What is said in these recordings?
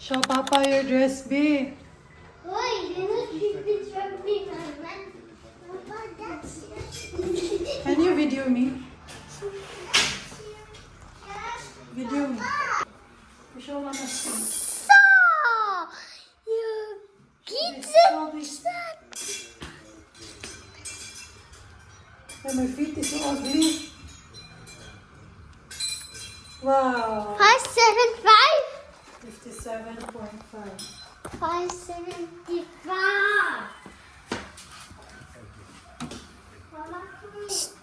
Show Papa your dress, B. Why? You don't keep this from me, man. Papa, that's... Can you video me? Video me. Show Mama. So, you get Show this. Oh, my feet is so ugly. Wow. 575? 57.5. 575. Mama, please.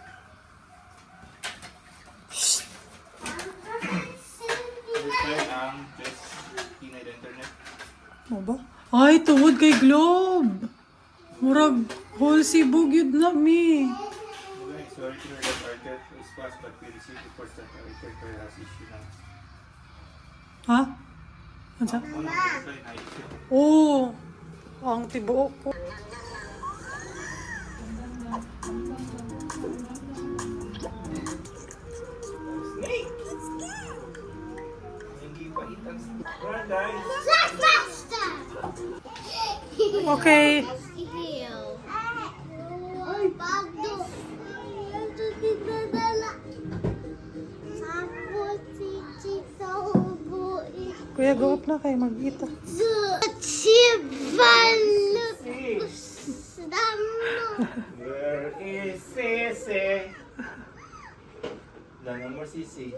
Just hinay the internet. Ano ba? Ay, tungod kay Globe. Murag, whole sibog yun na, mi. Okay, sorry to hear that Arthur is fast, but we received reports that Arthur has issue now. Ha? Ano sa? One of the line na issue. Oo. Ang tibuok ko. Snake! Hindi pa itang snake. Alright guys. Not faster! Okay. Heel. Bago. Ito dinadala. Tapos si Chita ubuin. Kuya, go up na kayo. Mag-ita. Chibalot. Where is Sese? Wala more Sisi.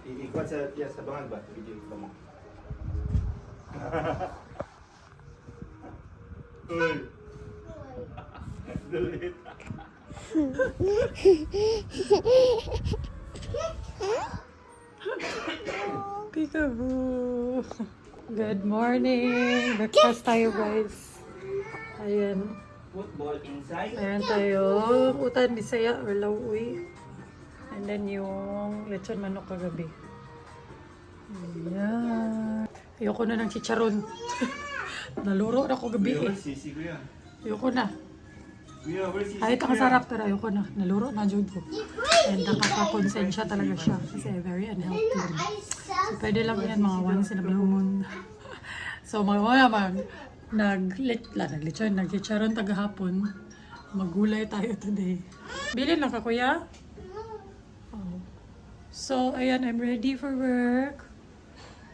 Iikot sa bangan ba? Video ko mo. Uy! Delete. Peekaboo. Good morning. Breakfast tayo, guys. Ayan. Football inside. Ayan tayo. Utan, Bisaya, or Lauwi. And then yung lechon manok kagabi. Ayan. Ayoko na ng chicharon. Naluro na ko gabi eh. Sisi ko yan. Ayoko na. Kuya, where's Sisi? Kahit ang sarap, pero ayoko na. Naluro na jud ko. And nakaka-consent siya talaga siya. Kasi very unhealthy. So, pwede lang yan mga once in a blue moon. So, mga nag-chicharon tagahapon. Magulay tayo today. Bilin lang ka, kuya? Oh. So, ayan, I'm ready for work.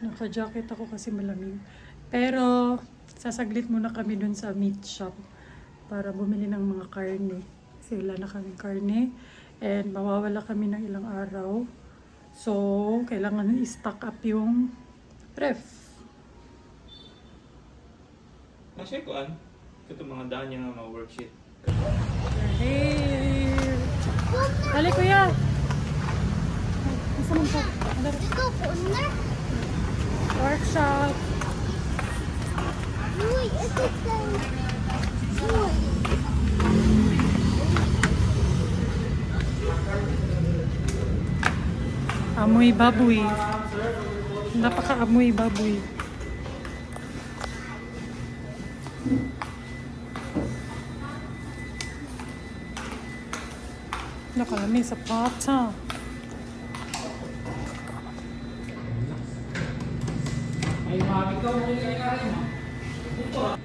Naka-jacket ako kasi malamig. Pero, sasaglit muna kami dun sa meat shop para bumili ng mga karne. Kasi wala na kaming karne. And mawawala kami ng ilang araw. So, kailangan i-stock up yung ref. Na-share ko an. Ito mga daan niya nga mga worksheet. Hey! Hali, kuya! Nasa man siya? Ito, corner. Workshop! Uy, ito tayo. Uy. Amoy baboy. Napaka-amoy baboy. Nakalami sa pata.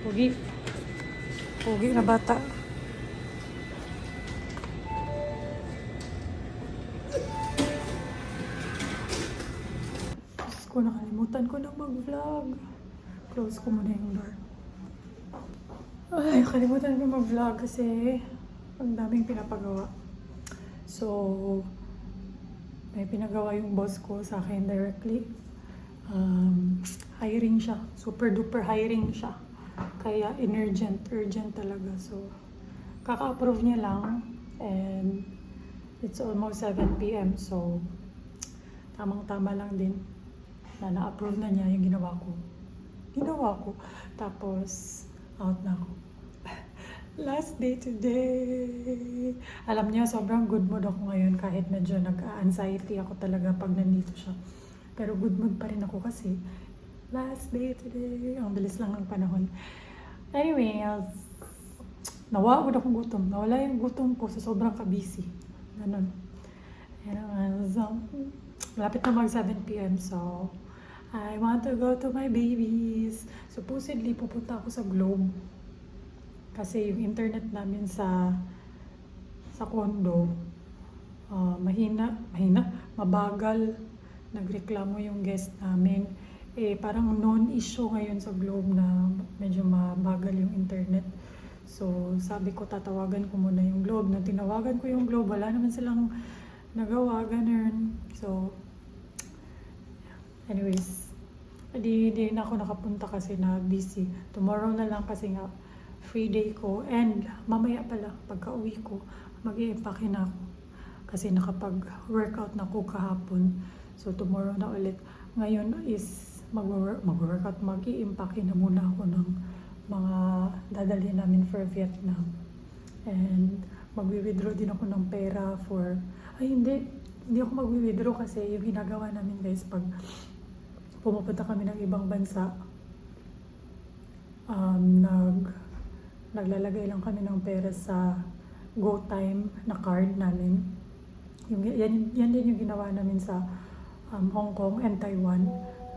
Pugi. Pugi na bata. Ko nakalimutan ko na mag-vlog. Close ko muna yung door. Ay, nakalimutan ko mag-vlog kasi ang daming pinapagawa. So, may pinagawa yung boss ko sa akin directly. Hiring siya. Super duper hiring siya. Kaya urgent talaga. So, kaka-approve niya lang. And it's almost 7 p.m. So, tamang-tama lang din na na-approve na niya yung ginawa ko. Tapos, out na ako. Last day today. Alam niya, sobrang good mood ako ngayon kahit medyo nag-anxiety ako talaga pag nandito siya. Pero good mood pa rin ako kasi last day today. Ang bilis lang ng panahon. Anyway, nawawag akong gutom. Nawala yung gutom ko sa sobrang kabisi. Ganun. Malapit na mag 7 p.m. So, I want to go to my babies. Supposedly, pupunta ako sa Globe. Kasi yung internet namin sa condo, mabagal. Nagreklamo yung guest namin. Parang non-issue ngayon sa Globe na medyo mabagal yung internet. So, sabi ko, tatawagan ko muna yung Globe. Nung tinawagan ko yung Globe, wala naman silang nagawa, ganun. So, anyways, di na ako nakapunta kasi na busy. Tomorrow na lang kasi nga, free day ko. And mamaya pala, pagka uwi ko, mag-i-empake na ako. Kasi nakapag-workout na ako kahapon. So, tomorrow na ulit. Ngayon is mag-workout, mag-i-empake na muna ako ng mga dadalhin namin for Vietnam. And magwi-withdraw din ako ng pera for... Hindi ako magwi-withdraw kasi yung ginagawa namin guys, pag pumupunta kami ng ibang bansa, naglalagay lang kami ng pera sa GoTime na card namin. Yan din yung ginawa namin sa Hong Kong and Taiwan.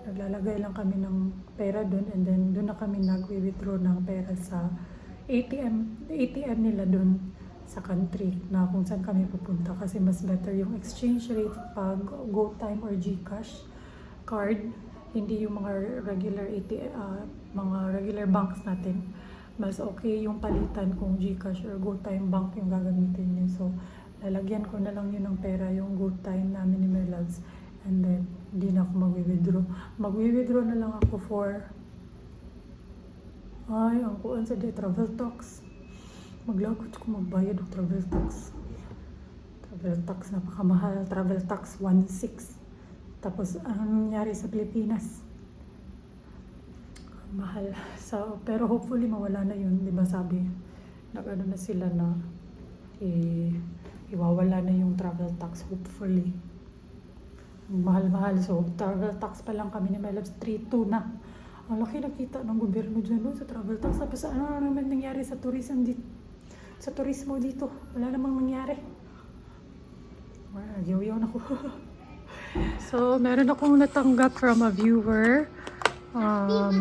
Naglalagay lang kami ng pera dun and then dun na kami nag-withdraw ng pera sa ATM nila dun sa country na kung saan kami pupunta kasi mas better yung exchange rate pag GoTime or GCash card, hindi yung mga regular mga regular banks natin. Mas okay yung palitan kung GCash or GoTime bank yung gagamitin niyo. So, lalagyan ko na lang yun ng pera yung GoTime namin ni Merloves. And then, hindi na ako mag-withdraw. Mag-withdraw na lang ako for... ang kuan sa travel tax. Maglagot ko magbayad ng travel tax. Travel tax, napakamahal. Travel tax, 1.6. Tapos, anong nangyari sa Pilipinas? Mahal. So, pero hopefully mawala na yun. Diba sabi, nag-ano na sila na iwawala na yung travel tax. Hopefully. Mahal-mahal. So, travel tax pa lang kami ni Merloves, 3.2 na. Ang laki nakita ng gobyerno dyan sa travel tax. Tapos ano naman nangyari sa tourism dito? Sa turismo dito. Wala namang nangyari. Yaw-yaw na ko. So, meron akong natanggap from a viewer.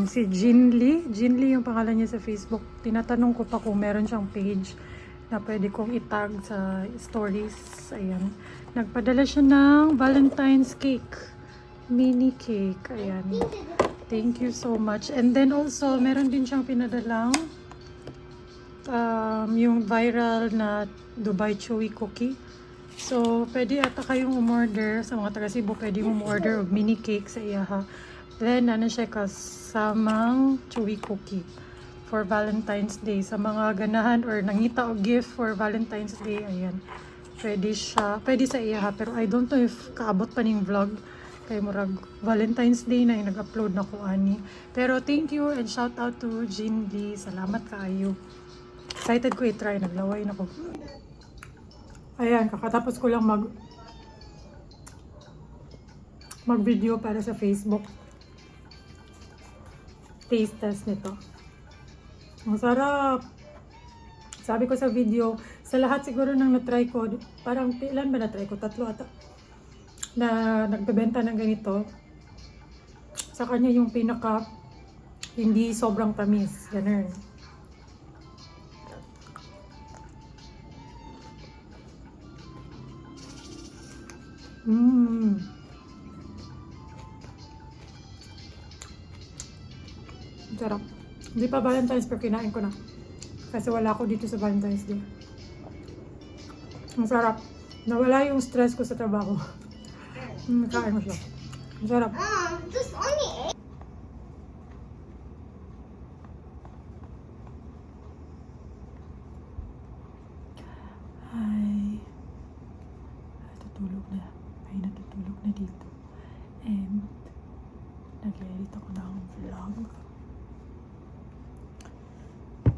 Si Jinli. Jinli yung pangalan niya sa Facebook. Tinatanong ko pa kung meron siyang page na pwede kong itag sa stories. Ayan. Nagpadala siya ng Valentine's cake. Mini cake. Ayan. Thank you so much. And then also, meron din siyang pinadalang yung viral na Dubai Chewy Cookie. So, pwede ata kayong umorder sa mga taga Cebu. Pwede umorder of mini cake sa iyaha. Then, ano siya kasamang chewy cookie for Valentine's Day. Sa mga ganahan or nangita o gift for Valentine's Day, ayan. Pwede sa iyaha. Pero I don't know if kaabot pa ning vlog. Kay murag Valentine's Day na yung nag-upload na ko ani. Pero thank you and shout out to Jean Lee. Salamat kaayo. Excited ko i-try. Naglaway na ko. Ayan, kakatapos ko lang mag-video para sa Facebook. Taste test nito. Ang sarap. Sabi ko sa video, sa lahat siguro nang na-try ko, parang ilan ba na-try ko? 3 ata. Na nagbebenta ng ganito. Sa kanya yung pinaka hindi sobrang tamis. Ganun. Sarap. Hindi pa Valentine's pero kinain ko na. Kasi wala ako dito sa Valentine's Day. Ang sarap. Nawala yung stress ko sa trabaho. Kain mo siya. Ang sarap. Just only 8. Ay. Natutulog na. Ay, natutulog na dito. And nag-edit ako ng vlog.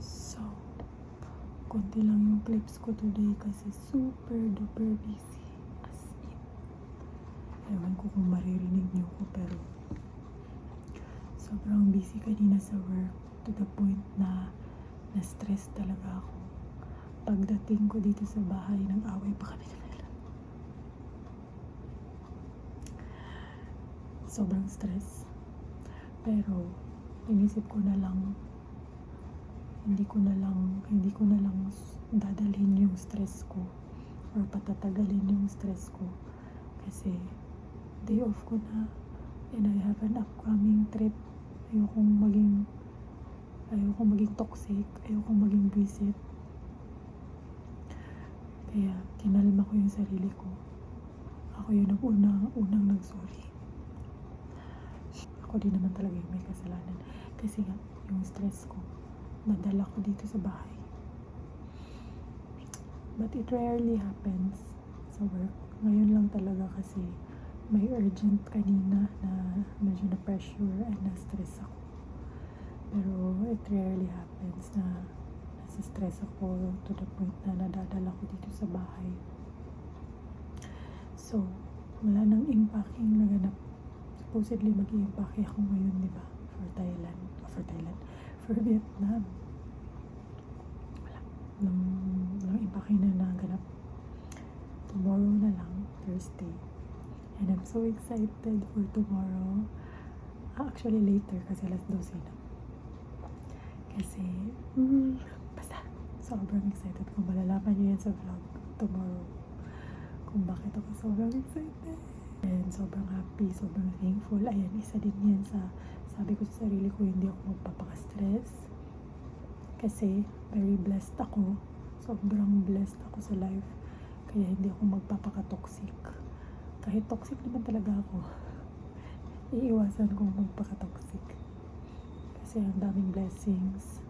So, konti lang yung clips ko today kasi super duper busy. As in. Ewan ko kung maririnig niyo ko pero sobrang busy kanina sa work to the point na na-stress talaga ako. Pagdating ko dito sa bahay, nag-away pa kami nila. Sobrang stress. Pero, inisip ko na lang, hindi ko na lang dadalhin yung stress ko or patatagalin yung stress ko kasi day off ko na and I have an upcoming trip. Ayokong maging toxic, ayokong maging visit. Kaya kinalma ko yung sarili ko. Ako yung unang nag-sorry. Ako din naman talaga yung may kasalanan kasi nga yung stress ko nadala ko dito sa bahay. But it rarely happens sa work. Ngayon lang talaga kasi may urgent kanina na medyo na-pressure and na-stress ako. Pero it rarely happens na nasa-stress ako to the point na nadadala ko dito sa bahay. So, wala nang impacting naganap. Supposedly mag-i-impake ako ngayon, di ba? For Vietnam. Walang impake na naganap. Tomorrow na lang, Thursday. And I'm so excited for tomorrow. Actually later kasi alas 12 na. Kasi, basta, sobrang excited ko. Malalaman niyo yan sa vlog tomorrow. Kung bakit ako sobrang excited. And sobrang happy, sobrang thankful. Ayan, isa din yan sa sabi ko sa sarili ko, hindi ako magpapaka-stress. Kasi, very blessed ako. Sobrang blessed ako sa life. Kaya hindi ako magpapaka-toxic. Kahit toxic naman talaga ako. Iiwasan kong magpaka-toxic. Kasi ang daming blessings.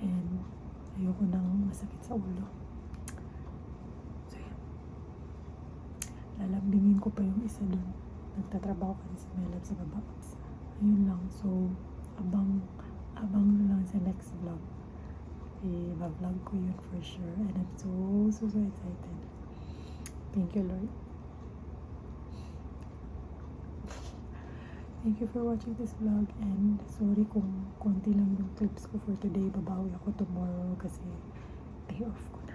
And ayoko nang masakit sa ulo. So, yan. Lalambingin ko pa yung isa dun. Nagtatrabaho kasi sa Melab sa baba. Ayun lang. So, abang na lang sa next vlog. I-vlog ko yun for sure. And I'm so excited. Thank you, Lord. Thank you for watching this vlog. And sorry kung konti lang yung clips ko for today. Babawi ako tomorrow kasi day off ko na.